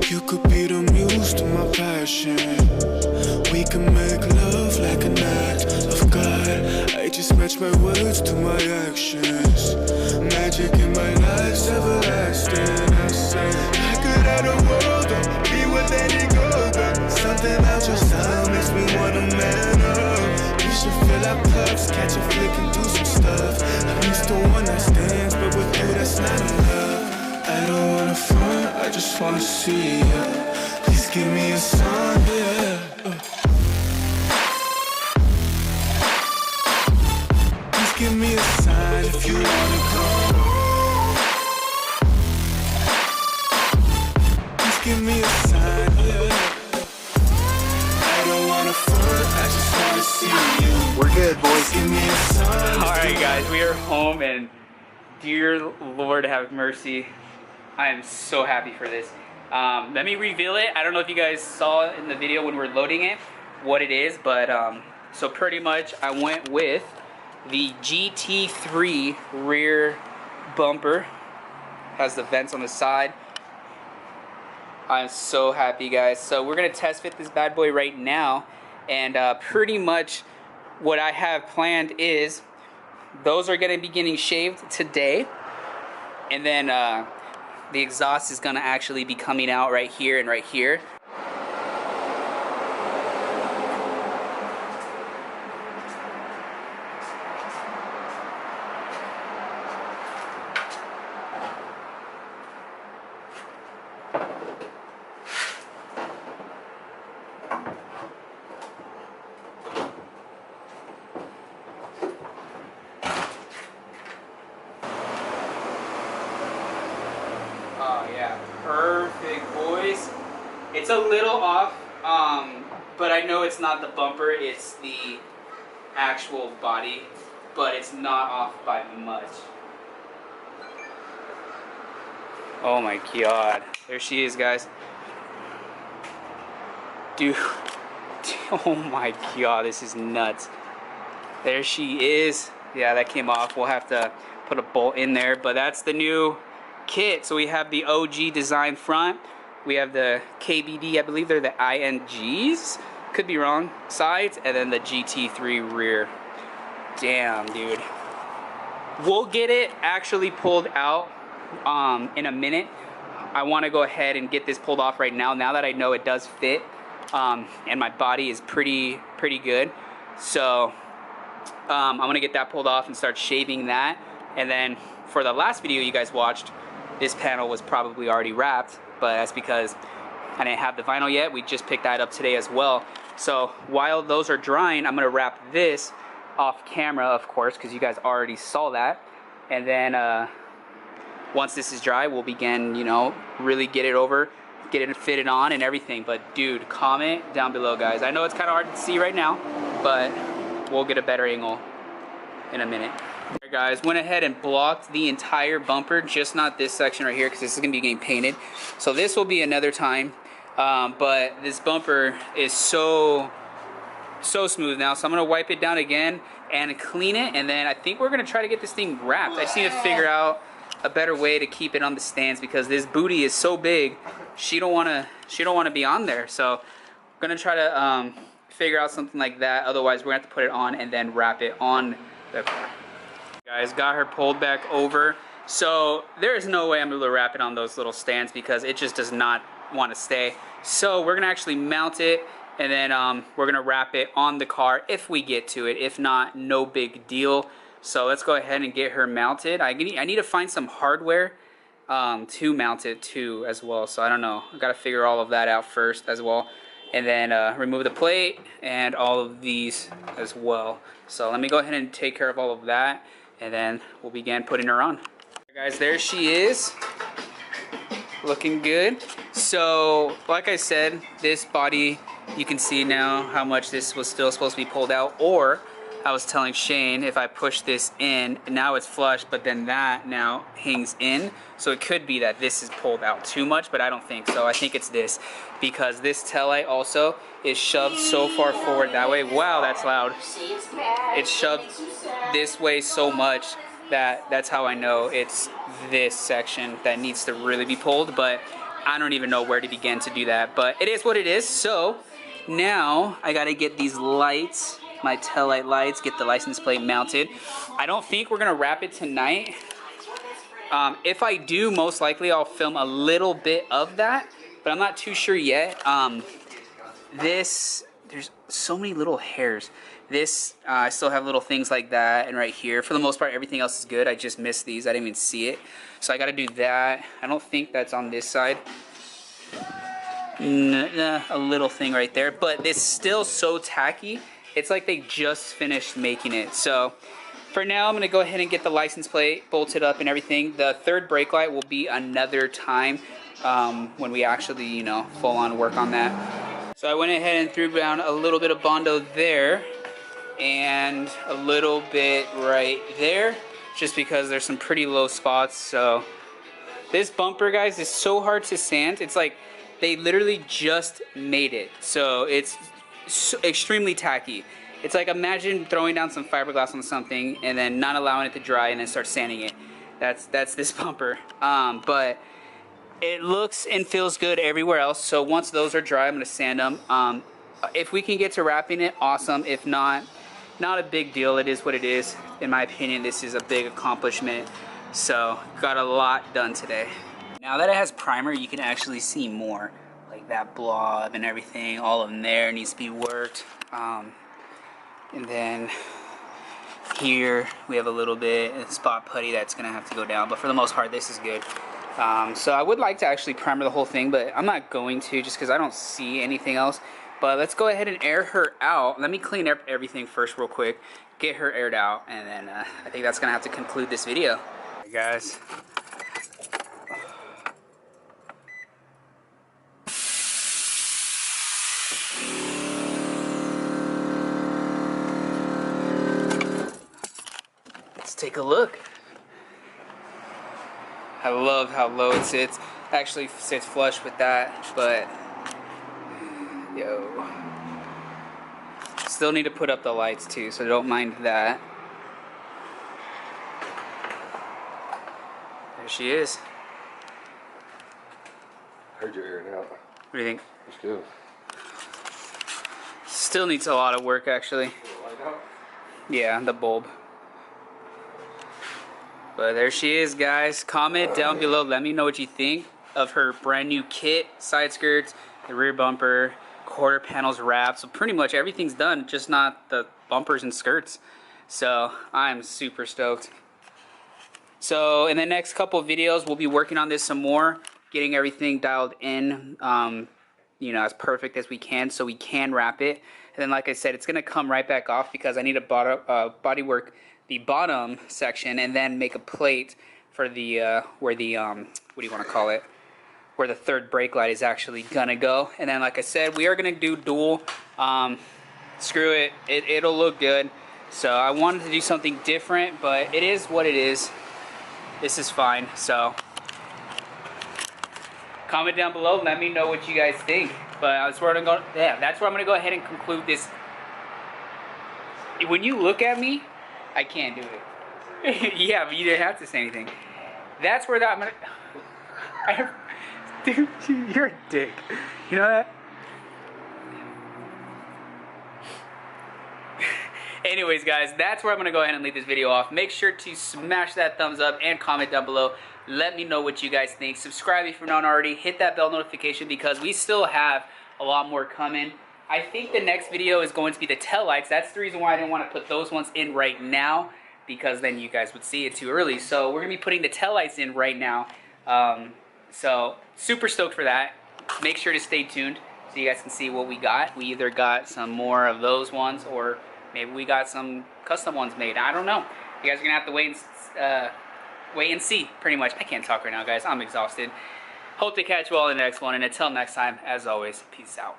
You could be the muse to my passion. We can make love like an act of God. I just match my words to my actions. Magic in my life's everlasting. I say I could have the world or be with any girl, but something about your style makes me wanna man up. We should fill our cups, catch a flick and do some stuff. I'm used to one night stands, but with you that's not enough. I don't wanna front, I just wanna see ya. Please give me a sign, yeah. Please give me a sign if you wanna come. Please give me a sign, yeah. I don't wanna front, I just wanna see you. We're good, boys. Give me a sign. Alright guys, we are home and dear Lord have mercy, I am so happy for this. Let me reveal it. I don't know if you guys saw in the video when we're loading it what it is, but so pretty much I went with the GT3 rear bumper. Has the vents on the side. I'm so happy, guys. So we're gonna test fit this bad boy right now, and pretty much what I have planned is those are gonna be getting shaved today, and then the exhaust is gonna actually be coming out right here and right here. Oh yeah, perfect, boys. It's a little off, but I know it's not the bumper, it's the actual body, but it's not off by much. Oh my god, there she is, guys. Dude, oh my god, this is nuts. There she is. Yeah, that came off. We'll have to put a bolt in there, but that's the new kit. So we have the OG design front, we have the KBD, I believe they're the INGs, could be wrong, sides, and then the GT3 rear. Damn, dude. We'll get it actually pulled out in a minute. I want to go ahead and get this pulled off right now that I know it does fit, and my body is pretty good. So I'm gonna get that pulled off and start shaving that. And then for the last video you guys watched, this panel was probably already wrapped, but that's because I didn't have the vinyl yet. We just picked that up today as well. So while those are drying, I'm gonna wrap this off camera, of course, because you guys already saw that. And then once this is dry, we'll begin, you know, really get it fitted on and everything. But dude, comment down below, guys. I know it's kind of hard to see right now, but we'll get a better angle in a minute. Alright guys, went ahead and blocked the entire bumper, just not this section right here, because this is going to be getting painted. So this will be another time, but this bumper is so smooth now. So I'm going to wipe it down again and clean it, and then I think we're going to try to get this thing wrapped. I just need to figure out a better way to keep it on the stands, because this booty is so big, she don't want to be on there. So I'm going to try to figure out something like that. Otherwise we're going to have to put it on and then wrap it on the car. Guys, got her pulled back over, so there is no way I'm able to wrap it on those little stands because it just does not want to stay. So we're gonna actually mount it, and then we're gonna wrap it on the car if we get to it. If not, no big deal. So let's go ahead and get her mounted. I need to find some hardware to mount it to as well. So I don't know, I gotta figure all of that out first as well, and then remove the plate and all of these as well. So let me go ahead and take care of all of that, and then we'll begin putting her on. Guys, there she is, looking good. So like I said, this body, you can see now how much this was still supposed to be pulled out, or I was telling Shane, if I push this in, now it's flush, but then that now hangs in. So it could be that this is pulled out too much, but I don't think so. I think it's this, because this taillight also is shoved so far forward that way. Wow, that's loud. It's shoved this way so much that that's how I know it's this section that needs to really be pulled. But I don't even know where to begin to do that, but it is what it is. So now I gotta get these lights, my tail light lights, get the license plate mounted. I don't think we're gonna wrap it tonight. If I do, most likely I'll film a little bit of that, but I'm not too sure yet. There's so many little hairs. I still have little things like that, and right here. For the most part, everything else is good. I just missed these. I didn't even see it. So I gotta do that. I don't think that's on this side. Nah, a little thing right there, but it's still so tacky. It's like they just finished making it. So for now, I'm gonna go ahead and get the license plate bolted up and everything. The third brake light will be another time when we actually, you know, full on work on that. So I went ahead and threw down a little bit of Bondo there and a little bit right there, just because there's some pretty low spots. So this bumper, guys, is so hard to sand. It's like they literally just made it. So it's so extremely tacky. It's like, imagine throwing down some fiberglass on something and then not allowing it to dry and then start sanding it. That's this bumper. But it looks and feels good everywhere else. So once those are dry, I'm gonna sand them. If we can get to wrapping it, awesome. If not, not a big deal. It is what it is. In my opinion, this is a big accomplishment. So got a lot done today. Now that it has primer, you can actually see more. Like that blob and everything, all of them there needs to be worked. And then here we have a little bit of spot putty that's gonna have to go down, but for the most part this is good. So I would like to actually primer the whole thing, but I'm not going to, just because I don't see anything else. But let's go ahead and air her out. Let me clean up everything first real quick, get her aired out, and then I think that's gonna have to conclude this video. Hey guys. Take a look. I love how low it sits. Actually sits flush with that, but yo. Still need to put up the lights too, so don't mind that. There she is. Heard you airing out. What do you think? It's good. Still needs a lot of work actually. Yeah, the bulb. But there she is, guys. Comment down below. Let me know what you think of her brand new kit. Side skirts, the rear bumper, quarter panels wrapped. So pretty much everything's done, just not the bumpers and skirts. So I'm super stoked. So in the next couple of videos, we'll be working on this some more, getting everything dialed in, you know, as perfect as we can, so we can wrap it. And then, like I said, it's gonna come right back off because I need to bodywork the bottom section and then make a plate for the where the what do you want to call it, where the third brake light is actually gonna go. And then, like I said, we are gonna do dual. Screw it, it'll look good. So I wanted to do something different, but it is what it is. This is fine. So comment down below, let me know what you guys think. But that's where I'm gonna go. Yeah, that's where I'm gonna go ahead and conclude this. When you look at me, I can't do it. Yeah, but you didn't have to say anything. That's where I'm gonna. Dude, you're a dick. You know that? Anyways, guys, that's where I'm gonna go ahead and leave this video off. Make sure to smash that thumbs up and comment down below. Let me know what you guys think. Subscribe if you're not already. Hit that bell notification because we still have a lot more coming. I think the next video is going to be the taillights. That's the reason why I didn't want to put those ones in right now, because then you guys would see it too early. So we're going to be putting the taillights in right now. So super stoked for that. Make sure to stay tuned so you guys can see what we got. We either got some more of those ones or maybe we got some custom ones made. I don't know. You guys are going to have to wait and see, pretty much. I can't talk right now, guys. I'm exhausted. Hope to catch you all in the next one. And until next time, as always, peace out.